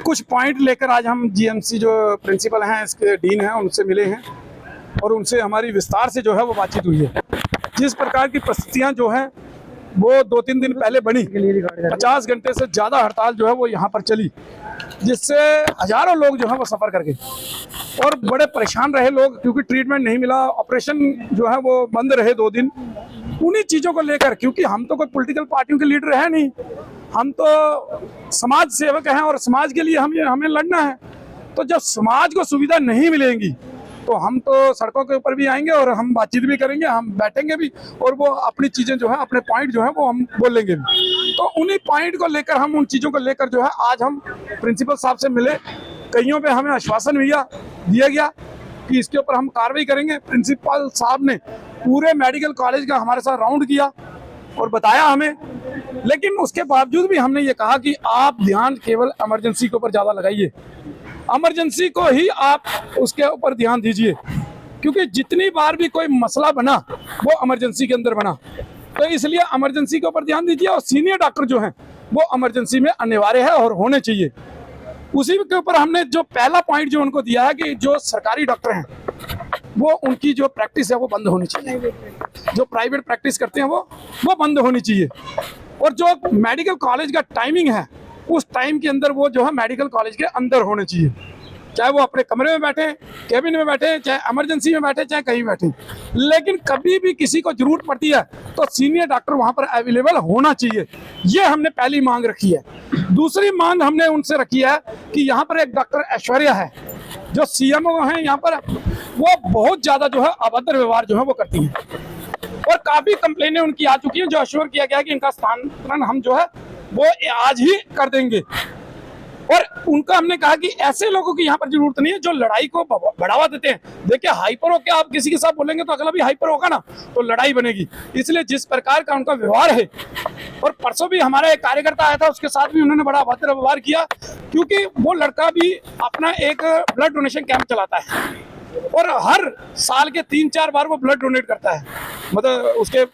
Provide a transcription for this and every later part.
कुछ पॉइंट लेकर आज हम जीएमसी जो प्रिंसिपल हैं, इसके डीन हैं, उनसे मिले हैं और उनसे हमारी विस्तार से जो है वो बातचीत हुई है। जिस प्रकार की परिस्थितियां जो हैं वो 2-3 दिन पहले बनी, 50 घंटे से ज़्यादा हड़ताल जो है वो यहाँ पर चली, जिससे हजारों लोग जो है वो सफ़र कर गए और बड़े परेशान रहे लोग, क्योंकि ट्रीटमेंट नहीं मिला, ऑपरेशन जो है वो बंद रहे 2 दिन। उन्हीं चीज़ों को लेकर, क्योंकि हम तो कोई पॉलिटिकल पार्टियों के लीडर है नहीं, हम तो समाज सेवक हैं और समाज के लिए हमें लड़ना है। तो जब समाज को सुविधा नहीं मिलेगी तो हम तो सड़कों के ऊपर भी आएंगे और हम बातचीत भी करेंगे, हम बैठेंगे भी और वो अपनी चीज़ें जो है, अपने पॉइंट जो है वो हम बोलेंगे भी। तो उन्हीं पॉइंट को लेकर, हम उन चीज़ों को लेकर जो है आज हम प्रिंसिपल साहब से मिले। कईयों पे हमें आश्वासन दिया गया कि इसके ऊपर हम कार्रवाई करेंगे। प्रिंसिपल साहब ने पूरे मेडिकल कॉलेज का हमारे साथ राउंड किया और बताया हमें, लेकिन उसके बावजूद भी हमने ये कहा कि आप ध्यान केवल इमरजेंसी के ऊपर ज़्यादा लगाइए, इमरजेंसी को ही आप उसके ऊपर ध्यान दीजिए, क्योंकि जितनी बार भी कोई मसला बना वो इमरजेंसी के अंदर बना, तो इसलिए इमरजेंसी के ऊपर ध्यान दीजिए। और सीनियर डॉक्टर जो हैं वो इमरजेंसी में अनिवार्य है और होने चाहिए। उसी के ऊपर हमने जो पहला पॉइंट जो उनको दिया है कि जो सरकारी डॉक्टर हैं वो उनकी जो प्रैक्टिस है वो बंद होनी चाहिए, जो प्राइवेट प्रैक्टिस करते हैं वो बंद होनी चाहिए। और जो मेडिकल कॉलेज का टाइमिंग है उस टाइम के अंदर वो जो है मेडिकल कॉलेज के अंदर होने चाहिए, चाहे वो अपने कमरे में बैठे, कैबिन में बैठे, चाहे इमरजेंसी में बैठे, चाहे कहीं बैठे, लेकिन कभी भी किसी को जरूरत पड़ती है तो सीनियर डॉक्टर वहां पर अवेलेबल होना चाहिए। ये हमने पहली मांग रखी है। दूसरी मांग हमने उनसे रखी है कि यहाँ पर एक डॉक्टर ऐश्वर्या है जो सीएमओ हैं यहाँ पर, वो बहुत ज्यादा जो है अभद्र व्यवहार जो है वो करती हैं और काफी कंप्लेनें उनकी आ चुकी हैं, जो अश्योर किया गया है कि इनका स्थानांतरण हम जो है वो आज ही कर देंगे। और उनका हमने कहा कि ऐसे लोगों की यहाँ पर जरूरत नहीं है जो लड़ाई को बढ़ावा देते हैं। देखिए, हाइपर होकर आप किसी के साथ बोलेंगे तो अगला भी हाइपर होगा ना, तो लड़ाई बनेगी। इसलिए जिस प्रकार का उनका व्यवहार है, और परसों भी हमारा एक कार्यकर्ता आया था, उसके साथ भी उन्होंने बड़ा अभद्र व्यवहार किया, क्योंकि वो लड़का भी अपना एक ब्लड डोनेशन कैंप चलाता है और हर साल के 3-4 बार वो ब्लड डोनेट करता है। मतलब उसके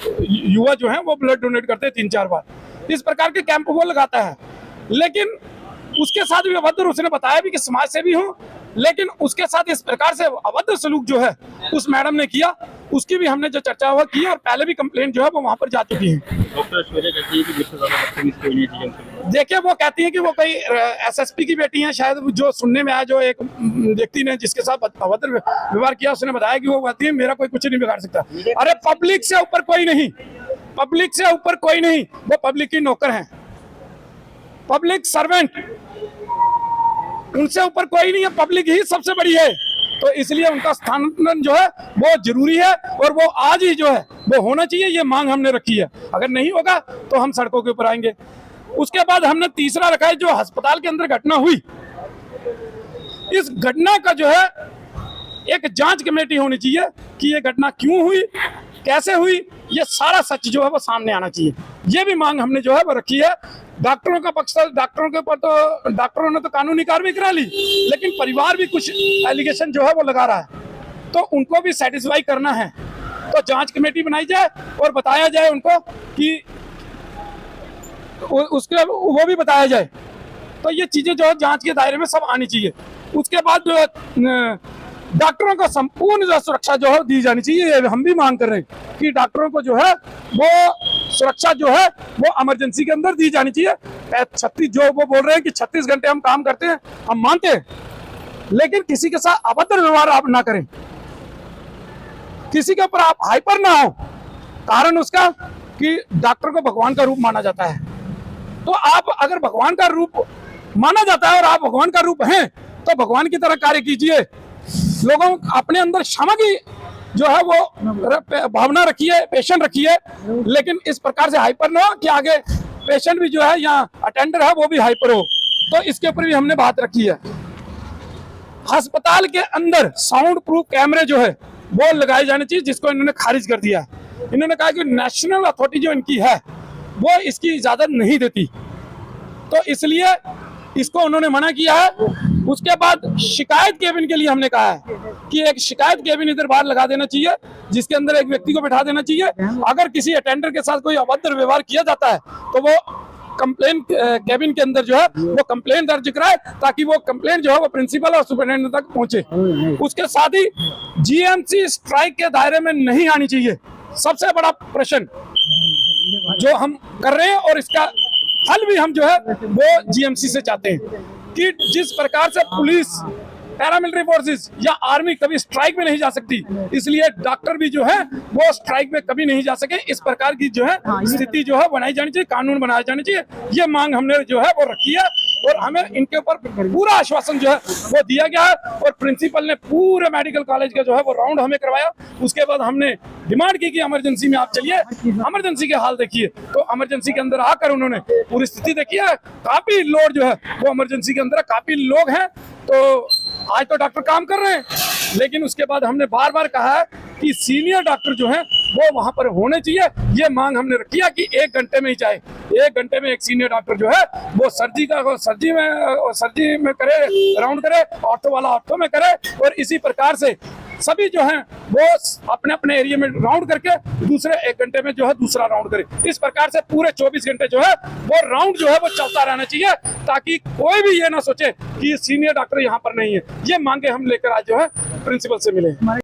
युवा जो हैं वो ब्लड डोनेट करते हैं 3-4 बार, इस प्रकार के कैंप वो लगाता है। लेकिन उसके साथ भी अभद्र, उसने बताया भी कि समाज सेवी हूं, लेकिन उसके साथ इस प्रकार से अभद्र सलूक जो है उस मैडम ने किया, उसकी भी हमने जो चर्चा हुआ की और पहले भी कंप्लेंट जो है वो वहां पर जा चुकी है। डॉक्टर ऐश्वर्या कहती है कि जिससे ज्यादा बदतमीज कोई नहीं है। देखिए, वो कहती है कि वो कोई एसएसपी की बेटी है शायद, जो सुनने में आया, जो एक व्यक्ति ने जिसके साथ अभद्र व्यवहार किया उसने बताया कि वो कहती है मेरा कोई कुछ नहीं बिगाड़ सकता। अरे पब्लिक से ऊपर कोई नहीं, पब्लिक से ऊपर कोई नहीं, वो पब्लिक की नौकर है, पब्लिक सर्वेंट, उनसे ऊपर कोई नहीं है, पब्लिक ही सबसे बड़ी है। तो इसलिए उनका स्थानांतरण जो है वो जरूरी है और वो आज ही जो है वो होना चाहिए, ये मांग हमने रखी है। अगर नहीं होगा तो हम सड़कों के ऊपर आएंगे। उसके बाद हमने तीसरा रखा है, जो अस्पताल के अंदर घटना हुई, इस घटना का जो है एक जांच कमेटी होनी चाहिए कि ये घटना क्यों हुई, कैसे हुई, ये सारा सच जो है वो सामने आना चाहिए। ये भी मांग हमने जो है वो रखी है। डॉक्टरों का पक्ष, डॉक्टरों के ऊपर तो डॉक्टरों ने तो कानूनी कार्रवाई करा ली, लेकिन परिवार भी कुछ एलिगेशन जो है वो लगा रहा है, तो उनको भी सेटिस्फाई करना है। तो जांच कमेटी बनाई जाए और बताया जाए उनको कि उसके वो भी बताया जाए। तो ये चीजें जो है जांच के दायरे में सब आनी चाहिए। उसके बाद जो है डॉक्टरों को संपूर्ण जो सुरक्षा जो है दी जानी चाहिए। हम भी मांग कर रहे हैं कि डॉक्टरों को जो है वो सुरक्षा जो है वो इमरजेंसी के अंदर दी जानी चाहिए। 36 जो वो बोल रहे हैं कि 36 घंटे हम काम करते हैं, हम मानते हैं, लेकिन किसी के साथ अभद्र व्यवहार आप ना करें, किसी के ऊपर आप हाइपर ना हो। कारण उसका कि डॉक्टर को भगवान का रूप माना जाता है, तो आप अगर भगवान का रूप माना जाता है और आप भगवान का रूप हैं तो भगवान की तरह कार्य कीजिए। लोगों अपने अंदर क्षमा की जो है वो भावना रखिए, पेशेंट रखिए, लेकिन इस प्रकार से हाइपर ना हो कि आगे पेशेंट भी जो है या अटेंडर है वो भी हाइपर हो। तो इसके ऊपर भी हमने बात रखी है। अस्पताल के अंदर साउंड प्रूफ कैमरे जो है वो लगाए जाने चाहिए, जिसको इन्होंने खारिज कर दिया है। इन्होंने कहा कि नेशनल अथॉरिटी जो इनकी है वो इसकी इजाजत नहीं देती, तो इसलिए इसको उन्होंने मना किया है। उसके बाद शिकायत केबिन के लिए हमने कहा है कि एक शिकायत केबिन इधर बाहर लगा देना चाहिए, जिसके अंदर एक व्यक्ति को बैठा देना चाहिए। अगर किसी अटेंडर के साथ कोई अभद्र व्यवहार किया जाता है तो वो कंप्लेन कैबिन के अंदर जो है वो कंप्लेन दर्ज कराए, ताकि वो कंप्लेन जो है वो प्रिंसिपल और सुपरिटेंडेंट तक पहुंचे। उसके साथ ही जीएमसी स्ट्राइक के दायरे में नहीं आनी चाहिए, सबसे बड़ा प्रश्न जो हम कर रहे हैं, और इसका हल भी हम जो है वो जीएमसी से चाहते हैं कि जिस प्रकार से पुलिस, पैरामिलिट्री फोर्सेस या आर्मी कभी स्ट्राइक में नहीं जा सकती, इसलिए डॉक्टर भी जो है वो स्ट्राइक में कभी नहीं जा सके। इस प्रकार की जो है स्थिति जो है बनाई जानी चाहिए, कानून बनाया जाना चाहिए, ये मांग हमने जो है वो रखी है, और हमें इनके ऊपर पूरा आश्वासन जो है वो दिया गया है। और प्रिंसिपल ने पूरे मेडिकल कॉलेज का जो है वो राउंड हमें करवाया। उसके बाद हमने डिमांड की कि इमरजेंसी में आप चलिए, इमरजेंसी के हाल देखिए। तो इमरजेंसी के अंदर आकर उन्होंने पूरी स्थिति देखी है, काफी लोग जो है वो इमरजेंसी के अंदर, काफी लोग हैं। तो आज तो डॉक्टर काम कर रहे हैं, लेकिन उसके बाद हमने बार बार कहा है कि सीनियर डॉक्टर जो हैं वो वहां पर होने चाहिए। ये मांग हमने रखी है कि 1 घंटे में ही चाहे 1 घंटे में एक सीनियर डॉक्टर जो है वो सर्जी में करे, राउंड करे, ऑर्थो वाला ऑर्थो में करे, और इसी प्रकार से सभी जो हैं वो अपने अपने एरिया में राउंड करके दूसरे 1 घंटे में जो है दूसरा राउंड करे। इस प्रकार से पूरे 24 घंटे जो है वो राउंड जो है वो चलता रहना चाहिए, ताकि कोई भी ये ना सोचे कि सीनियर डॉक्टर यहाँ पर नहीं है। ये मांगे हम लेकर आज जो है प्रिंसिपल से मिले।